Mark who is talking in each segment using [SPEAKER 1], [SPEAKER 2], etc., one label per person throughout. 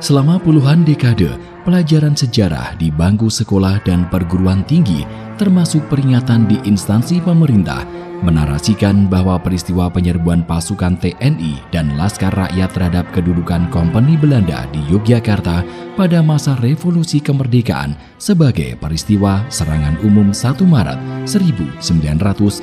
[SPEAKER 1] Selama puluhan dekade, pelajaran sejarah di bangku sekolah dan perguruan tinggi, termasuk peringatan di instansi pemerintah, menarasikan bahwa peristiwa penyerbuan pasukan TNI dan Laskar Rakyat terhadap kedudukan Kompeni Belanda di Yogyakarta pada masa Revolusi Kemerdekaan sebagai peristiwa serangan umum 1 Maret 1949.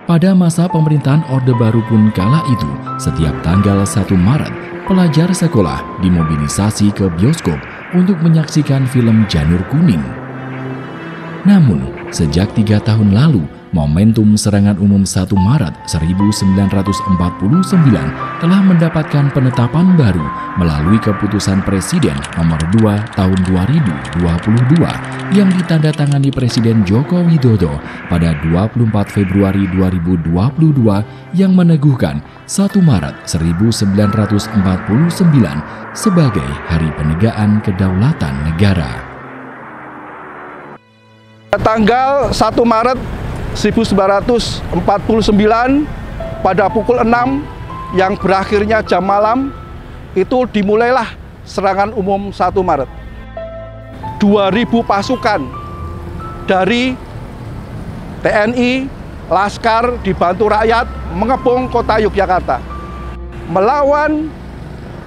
[SPEAKER 1] Pada masa pemerintahan Orde Baru pun kala itu, setiap tanggal 1 Maret, pelajar sekolah dimobilisasi ke bioskop untuk menyaksikan film Janur Kuning. Namun, sejak 3 tahun lalu, momentum serangan umum 1 Maret 1949 telah mendapatkan penetapan baru melalui keputusan Presiden nomor 2 tahun 2022 yang ditandatangani Presiden Joko Widodo pada 24 Februari 2022 yang meneguhkan 1 Maret 1949 sebagai Hari Penegakan Kedaulatan Negara.
[SPEAKER 2] Tanggal 1 Maret 1949 pada pukul 6 yang berakhirnya jam malam itu dimulailah serangan umum 1 Maret. 2.000 pasukan dari TNI, Laskar dibantu rakyat mengepung kota Yogyakarta. Melawan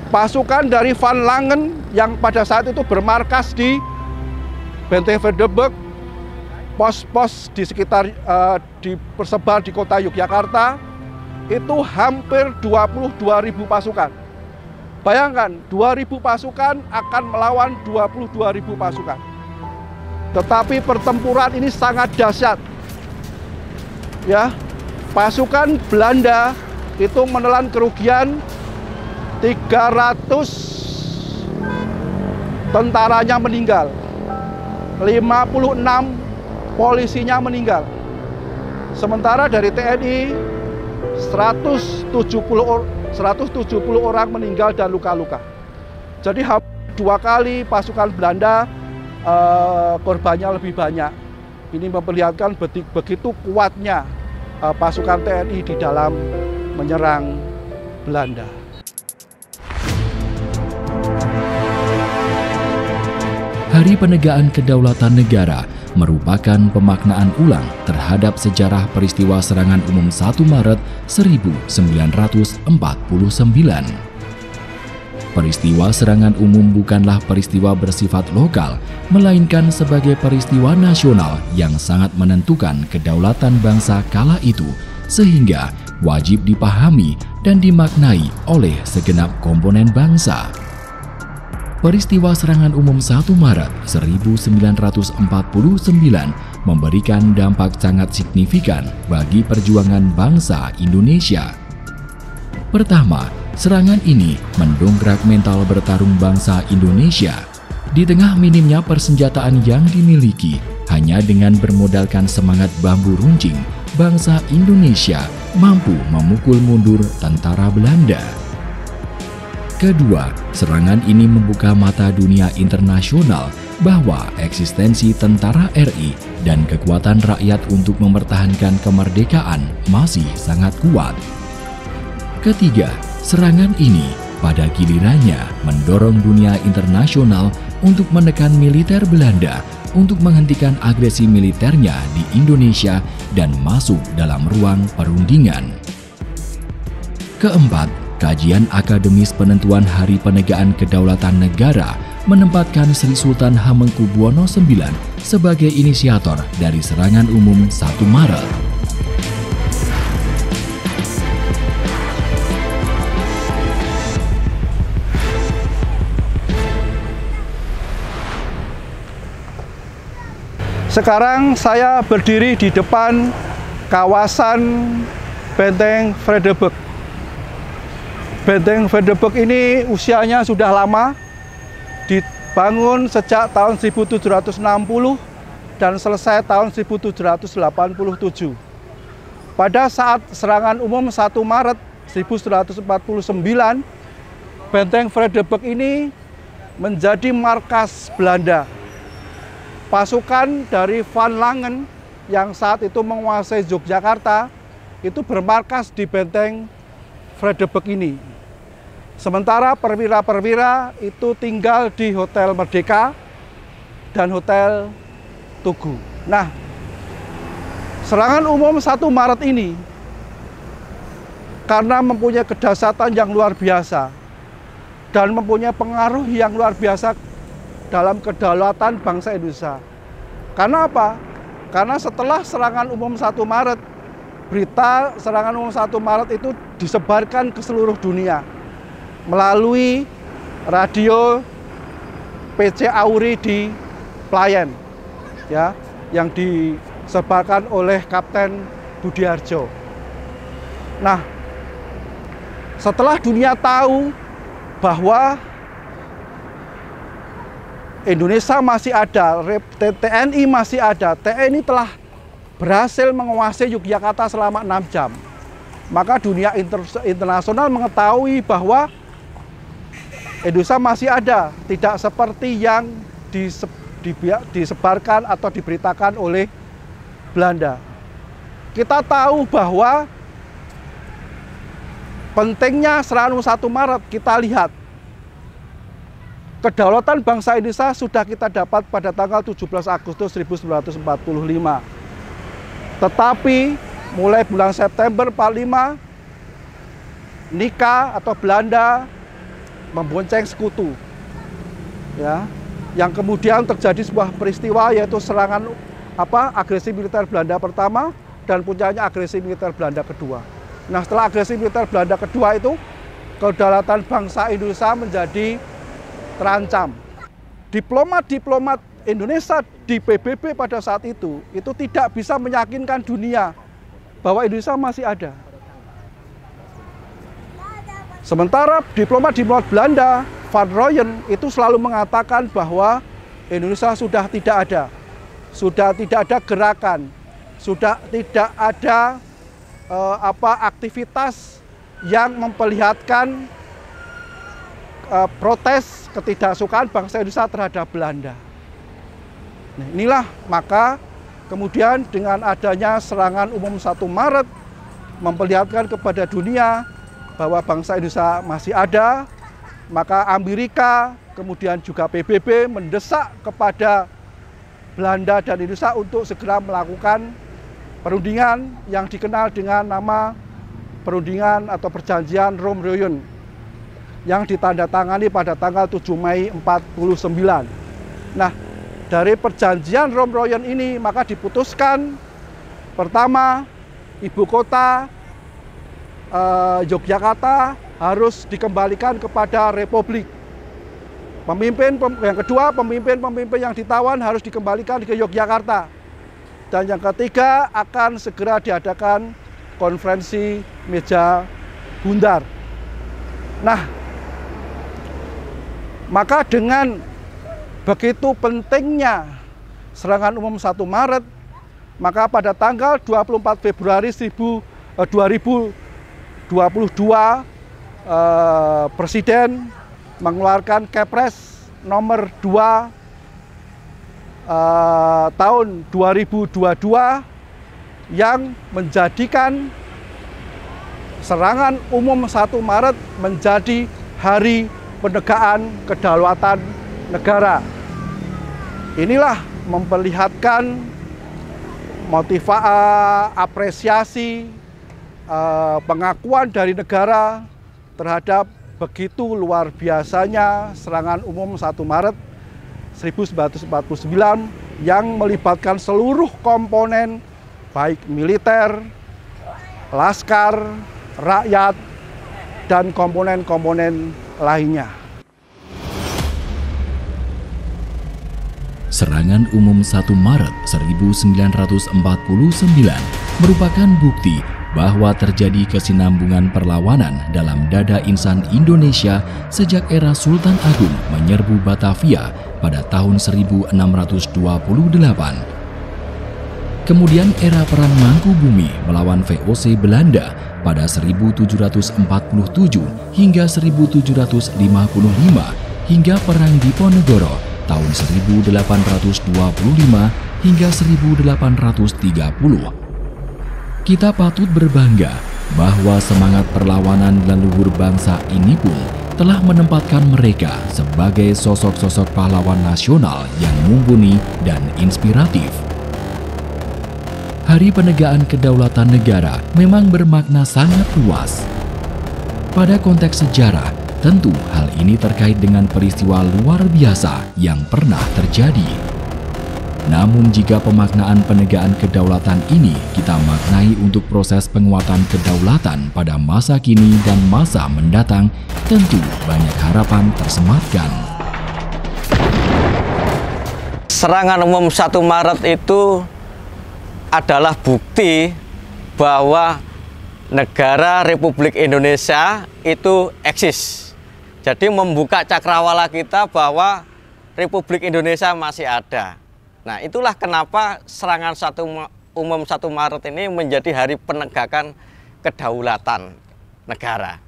[SPEAKER 2] pasukan dari Van Langen yang pada saat itu bermarkas di Benteng Vredenburg. Pos-pos di sekitar dipersebar di kota Yogyakarta itu hampir 22.000 pasukan. Bayangkan, 2.000 pasukan akan melawan 22.000 pasukan. Tetapi pertempuran ini sangat dahsyat. Ya, pasukan Belanda itu menelan kerugian 300 tentaranya meninggal. 56 polisinya meninggal. Sementara dari TNI 170 orang meninggal dan luka-luka. Jadi 2 kali pasukan Belanda korbannya lebih banyak. Ini memperlihatkan begitu kuatnya pasukan TNI di dalam menyerang Belanda.
[SPEAKER 1] Hari Penegakan Kedaulatan Negara merupakan pemaknaan ulang terhadap sejarah peristiwa serangan umum 1 Maret 1949. Peristiwa serangan umum bukanlah peristiwa bersifat lokal, melainkan sebagai peristiwa nasional yang sangat menentukan kedaulatan bangsa kala itu, sehingga wajib dipahami dan dimaknai oleh segenap komponen bangsa. Peristiwa serangan umum 1 Maret 1949 memberikan dampak sangat signifikan bagi perjuangan bangsa Indonesia. Pertama, serangan ini mendongkrak mental bertarung bangsa Indonesia. Di tengah minimnya persenjataan yang dimiliki, hanya dengan bermodalkan semangat bambu runcing, bangsa Indonesia mampu memukul mundur tentara Belanda. Kedua, serangan ini membuka mata dunia internasional bahwa eksistensi tentara RI dan kekuatan rakyat untuk mempertahankan kemerdekaan masih sangat kuat. Ketiga, serangan ini pada gilirannya mendorong dunia internasional untuk menekan militer Belanda untuk menghentikan agresi militernya di Indonesia dan masuk dalam ruang perundingan. Keempat, kajian akademis penentuan Hari Penegakan Kedaulatan Negara menempatkan Sri Sultan Hamengkubuwono IX sebagai inisiator dari serangan umum 1 Maret.
[SPEAKER 2] Sekarang saya berdiri di depan kawasan Benteng Vredenburg. Benteng Vredenburg ini usianya sudah lama, dibangun sejak tahun 1760 dan selesai tahun 1787. Pada saat serangan umum 1 Maret 1949, Benteng Vredenburg ini menjadi markas Belanda. Pasukan dari Van Langen yang saat itu menguasai Yogyakarta itu bermarkas di Benteng Vredenburg ini. Sementara perwira-perwira itu tinggal di Hotel Merdeka dan Hotel Tugu. Nah, serangan umum 1 Maret ini karena mempunyai kedahsyatan yang luar biasa dan mempunyai pengaruh yang luar biasa dalam kedaulatan bangsa Indonesia. Karena apa? Karena setelah serangan umum 1 Maret, berita serangan umum 1 Maret itu disebarkan ke seluruh dunia melalui radio PC Auri di Playen, ya, yang disebarkan oleh Kapten Budiarjo. Nah, setelah dunia tahu bahwa Indonesia masih ada, TNI masih ada, TNI telah berhasil menguasai Yogyakarta selama 6 jam. Maka dunia internasional mengetahui bahwa Indonesia masih ada, tidak seperti yang disebarkan atau diberitakan oleh Belanda. Kita tahu bahwa pentingnya serangan 1 Maret, kita lihat kedaulatan bangsa Indonesia sudah kita dapat pada tanggal 17 Agustus 1945. Tetapi mulai bulan September 45, Nika atau Belanda membonceng sekutu, ya, yang kemudian terjadi sebuah peristiwa yaitu serangan agresi militer Belanda pertama dan puncaknya agresi militer Belanda kedua. Nah, setelah agresi militer Belanda kedua itu kedaulatan bangsa Indonesia menjadi terancam. Diplomat-diplomat Indonesia di PBB pada saat itu tidak bisa meyakinkan dunia bahwa Indonesia masih ada. Sementara diplomat-diplomat Belanda, Van Rooyen, itu selalu mengatakan bahwa Indonesia sudah tidak ada gerakan, sudah tidak ada aktivitas yang memperlihatkan protes ketidaksukaan bangsa Indonesia terhadap Belanda. Nah, inilah maka kemudian dengan adanya serangan umum 1 Maret memperlihatkan kepada dunia bahwa bangsa Indonesia masih ada, maka Amerika kemudian juga PBB mendesak kepada Belanda dan Indonesia untuk segera melakukan perundingan yang dikenal dengan nama perundingan atau perjanjian Rom-Rooyen yang ditandatangani pada tanggal 7 Mei 49. Nah, dari perjanjian Rom-Rooyen ini maka diputuskan pertama ibu kota Yogyakarta harus dikembalikan kepada Republik. Yang kedua, pemimpin-pemimpin yang ditawan harus dikembalikan ke Yogyakarta. Dan yang ketiga, akan segera diadakan konferensi meja bundar. Nah, maka dengan begitu pentingnya serangan umum 1 Maret, maka pada tanggal 24 Februari 2022 Presiden mengeluarkan Kepres nomor 2 tahun 2022 yang menjadikan serangan umum 1 Maret menjadi hari penegakan kedaulatan negara. Inilah memperlihatkan apresiasi pengakuan dari negara terhadap begitu luar biasanya serangan umum 1 Maret 1949 yang melibatkan seluruh komponen baik militer, laskar, rakyat, dan komponen-komponen lainnya.
[SPEAKER 1] Serangan umum 1 Maret 1949 merupakan bukti bahwa terjadi kesinambungan perlawanan dalam dada insan Indonesia sejak era Sultan Agung menyerbu Batavia pada tahun 1628. Kemudian era Perang Mangkubumi melawan VOC Belanda pada 1747 hingga 1755 hingga Perang Diponegoro tahun 1825 hingga 1830. Kita patut berbangga bahwa semangat perlawanan leluhur bangsa ini pun telah menempatkan mereka sebagai sosok-sosok pahlawan nasional yang mumpuni dan inspiratif. Hari Penegakan Kedaulatan Negara memang bermakna sangat luas. Pada konteks sejarah, tentu hal ini terkait dengan peristiwa luar biasa yang pernah terjadi. Namun jika pemaknaan penegakan kedaulatan ini kita maknai untuk proses penguatan kedaulatan pada masa kini dan masa mendatang, tentu banyak harapan tersematkan.
[SPEAKER 3] Serangan umum 1 Maret itu adalah bukti bahwa negara Republik Indonesia itu eksis. Jadi membuka cakrawala kita bahwa Republik Indonesia masih ada. Nah, itulah kenapa serangan umum 1 Maret ini menjadi hari penegakan kedaulatan negara.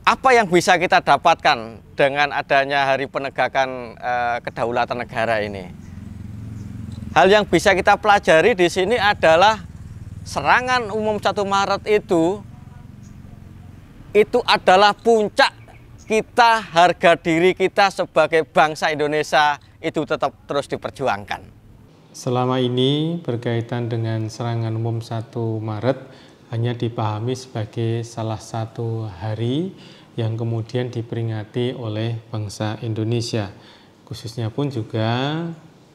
[SPEAKER 3] Apa yang bisa kita dapatkan dengan adanya hari penegakan kedaulatan negara ini? Hal yang bisa kita pelajari di sini adalah serangan umum 1 Maret itu adalah puncak kita, harga diri kita sebagai bangsa Indonesia itu tetap terus diperjuangkan.
[SPEAKER 4] Selama ini berkaitan dengan serangan umum 1 Maret hanya dipahami sebagai salah satu hari yang kemudian diperingati oleh bangsa Indonesia, khususnya pun juga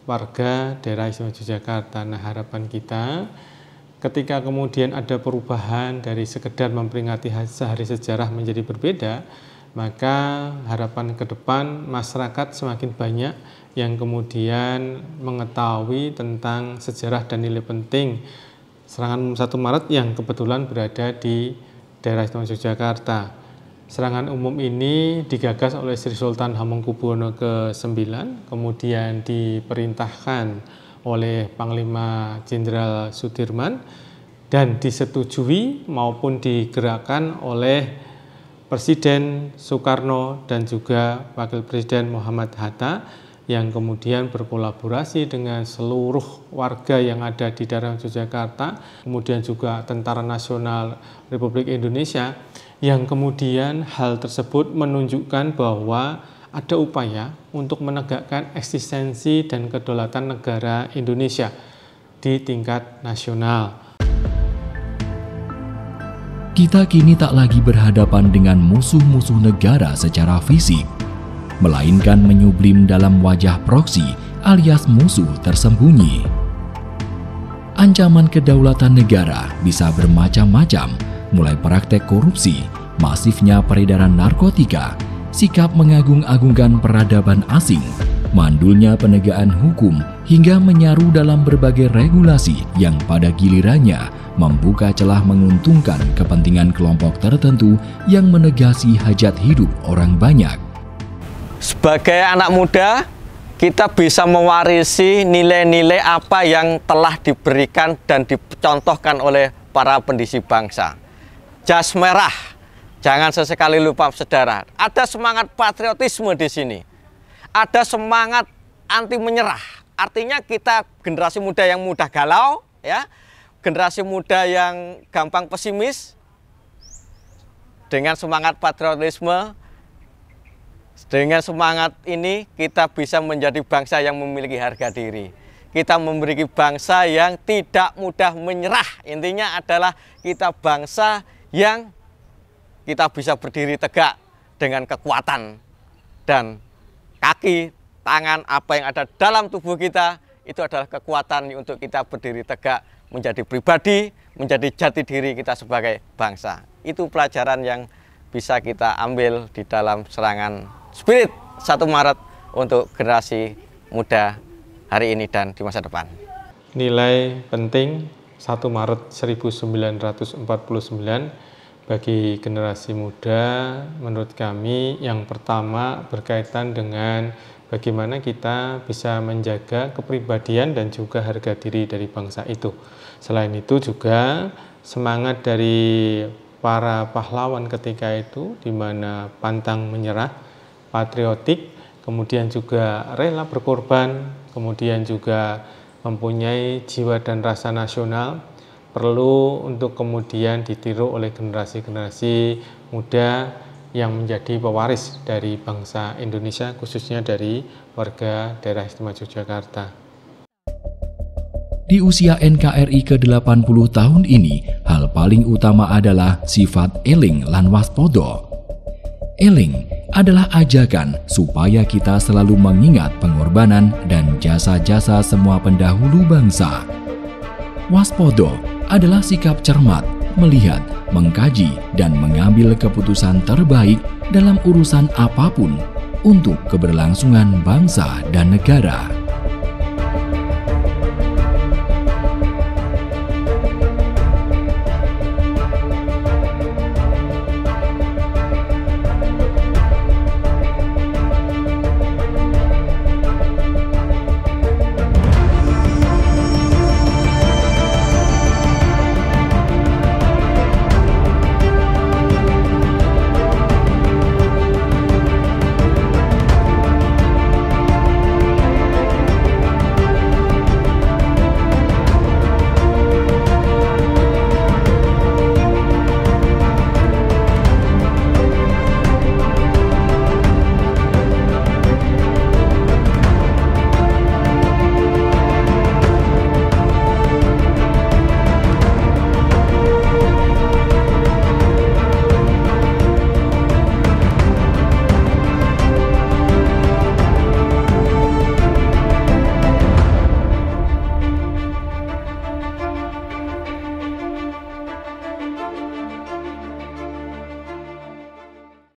[SPEAKER 4] warga daerah istimewa Yogyakarta. Nah, harapan kita ketika kemudian ada perubahan dari sekedar memperingati sehari sejarah menjadi berbeda, maka harapan ke depan masyarakat semakin banyak yang kemudian mengetahui tentang sejarah dan nilai penting serangan 1 Maret yang kebetulan berada di daerah istimewa Yogyakarta. Serangan umum ini digagas oleh Sri Sultan Hamengkubuwono ke-9, kemudian diperintahkan oleh Panglima Jenderal Sudirman dan disetujui maupun digerakkan oleh Presiden Soekarno dan juga Wakil Presiden Muhammad Hatta yang kemudian berkolaborasi dengan seluruh warga yang ada di daerah Yogyakarta, kemudian juga Tentara Nasional Republik Indonesia, yang kemudian hal tersebut menunjukkan bahwa ada upaya untuk menegakkan eksistensi dan kedaulatan negara Indonesia di tingkat nasional.
[SPEAKER 1] Kita kini tak lagi berhadapan dengan musuh-musuh negara secara fisik, melainkan menyublim dalam wajah proksi alias musuh tersembunyi. Ancaman kedaulatan negara bisa bermacam-macam, mulai praktek korupsi, masifnya peredaran narkotika, sikap mengagung-agungkan peradaban asing, mandulnya penegakan hukum, hingga menyaru dalam berbagai regulasi yang pada gilirannya membuka celah menguntungkan kepentingan kelompok tertentu yang menegasi hajat hidup orang banyak.
[SPEAKER 3] Sebagai anak muda, kita bisa mewarisi nilai-nilai apa yang telah diberikan dan dicontohkan oleh para pendiri bangsa. Jas merah, jangan sesekali lupa saudara. Ada semangat patriotisme di sini. Ada semangat anti menyerah. Artinya kita generasi muda yang mudah galau, ya, generasi muda yang gampang pesimis. Dengan semangat patriotisme, dengan semangat ini kita bisa menjadi bangsa yang memiliki harga diri. Kita memiliki bangsa yang tidak mudah menyerah. Intinya adalah kita bangsa yang kita bisa berdiri tegak dengan kekuatan dan kaki, tangan, apa yang ada dalam tubuh kita, itu adalah kekuatan untuk kita berdiri tegak, menjadi pribadi, menjadi jati diri kita sebagai bangsa. Itu pelajaran yang bisa kita ambil di dalam serangan spirit 1 Maret untuk generasi muda hari ini dan di masa depan.
[SPEAKER 4] Nilai penting 1 Maret 1949 bagi generasi muda menurut kami yang pertama berkaitan dengan bagaimana kita bisa menjaga kepribadian dan juga harga diri dari bangsa itu. Selain itu juga semangat dari para pahlawan ketika itu di mana pantang menyerah, patriotik, kemudian juga rela berkorban, kemudian juga mempunyai jiwa dan rasa nasional, perlu untuk kemudian ditiru oleh generasi-generasi muda yang menjadi pewaris dari bangsa Indonesia, khususnya dari warga daerah istimewa Yogyakarta.
[SPEAKER 1] Di usia NKRI ke-80 tahun ini, hal paling utama adalah sifat eling lan waspodo. Eling adalah ajakan supaya kita selalu mengingat pengorbanan dan jasa-jasa semua pendahulu bangsa. Waspodo adalah sikap cermat, melihat, mengkaji, dan mengambil keputusan terbaik dalam urusan apapun untuk keberlangsungan bangsa dan negara.